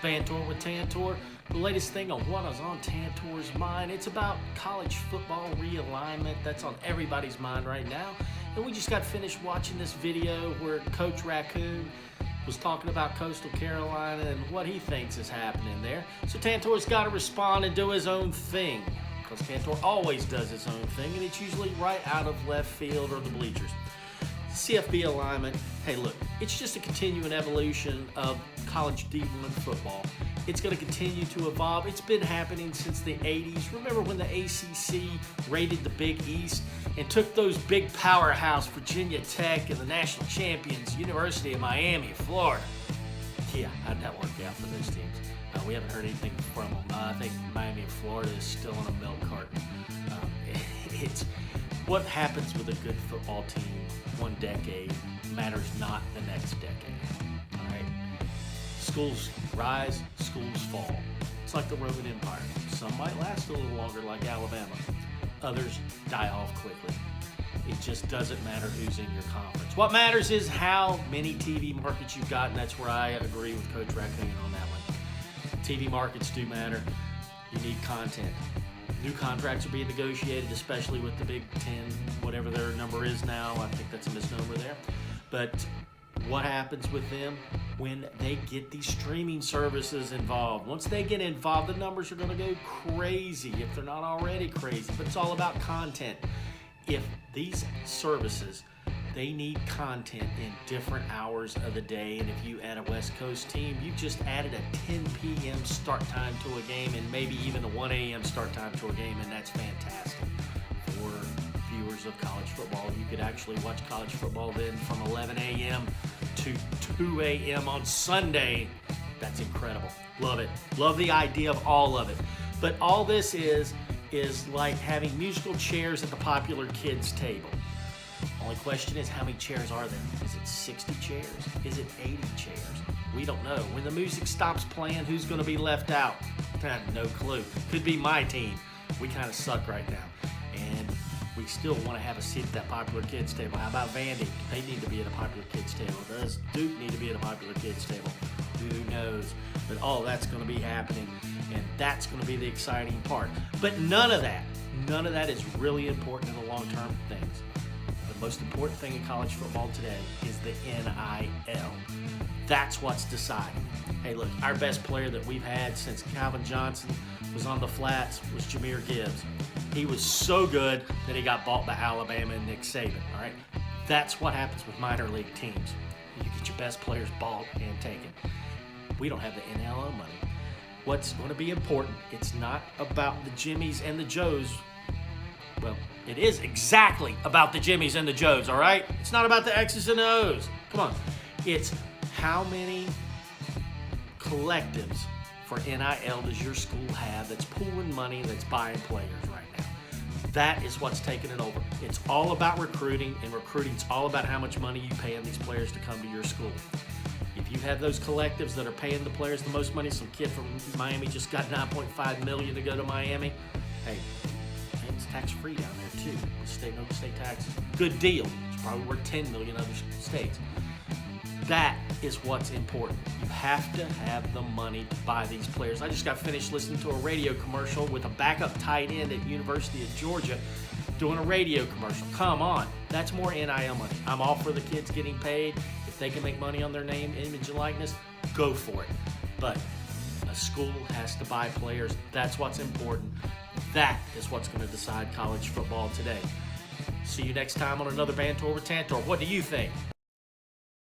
Bantor with Tantor. The latest thing on what is on Tantor's mind. It's about college football realignment. That's on everybody's mind right now. And we just got finished watching this video where Coach Raccoon was talking about Coastal Carolina and what he thinks is happening there. So Tantor's got to respond and do his own thing, because Tantor always does his own thing, and it's usually right out of left field or the bleachers. CFB alignment, hey look, it's just a continuing evolution of college D1 football. It's going to continue to evolve. It's been happening since the 80s. Remember when the ACC raided the Big East and took those big powerhouse Virginia Tech and the national champions, University of Miami, Florida? Yeah, how'd that work out for those teams? We haven't heard anything from them. I think Miami and Florida is still on a milk carton. It's what happens with a good football team one decade matters not the next decade. All right? Schools rise, schools fall. It's like the Roman Empire. Some might last a little longer, like Alabama. Others die off quickly. It just doesn't matter who's in your conference. What matters is how many TV markets you've got, and that's where I agree with Coach Raccoon on that one. TV markets do matter. You need content. New contracts are being negotiated, especially with the Big Ten, whatever their number is now. I think that's a misnomer there. But what happens with them when they get these streaming services involved? Once they get involved, the numbers are going to go crazy if they're not already crazy. But it's all about content. If these services, they need content in different hours of the day, and if you add a West Coast team, you've just added a 10 p.m. start time to a game and maybe even a 1 a.m. start time to a game, and that's fantastic for viewers of college football. You could actually watch college football then from 11 a.m. to 2 a.m. on Sunday. That's incredible. Love it. Love the idea of all of it. But all this is like having musical chairs at the popular kids' table. Only question is, how many chairs are there? Is it 60 chairs? Is it 80 chairs? We don't know. When the music stops playing, who's going to be left out? No clue. Could be my team. We kind of suck right now. And we still want to have a seat at that popular kids table. How about Vandy? They need to be at a popular kids table. Does Duke need to be at a popular kids table? Who knows? But all that's going to be happening, and that's going to be the exciting part. But none of that is really important in the long-term things. The most important thing in college football today is the NIL. That's what's deciding. Hey, look, our best player that we've had since Calvin Johnson was on the flats was Jahmyr Gibbs. He was so good that he got bought by Alabama and Nick Saban, all right? That's what happens with minor league teams. You get your best players bought and taken. We don't have the NIL money. What's going to be important, it's not about the Jimmies and the Joes. Well, it is exactly about the Jimmies and the Joes, all right? It's not about the X's and O's. Come on. It's how many collectives for NIL does your school have that's pooling money, that's buying players right now? That is what's taking it over. It's all about recruiting, and recruiting's all about how much money you pay these players to come to your school. If you have those collectives that are paying the players the most money, some kid from Miami just got $9.5 million to go to Miami, hey, it's tax-free down there too. No state taxes. Good deal. It's probably worth $10 million in other states. That is what's important. You have to have the money to buy these players. I just got finished listening to a radio commercial with a backup tight end at University of Georgia doing a radio commercial. Come on. That's more NIL money. I'm all for the kids getting paid. If they can make money on their name, image, and likeness, go for it. But a school has to buy players. That's what's important. That is what's going to decide college football today. See you next time on another Bantor with Tantor. What do you think?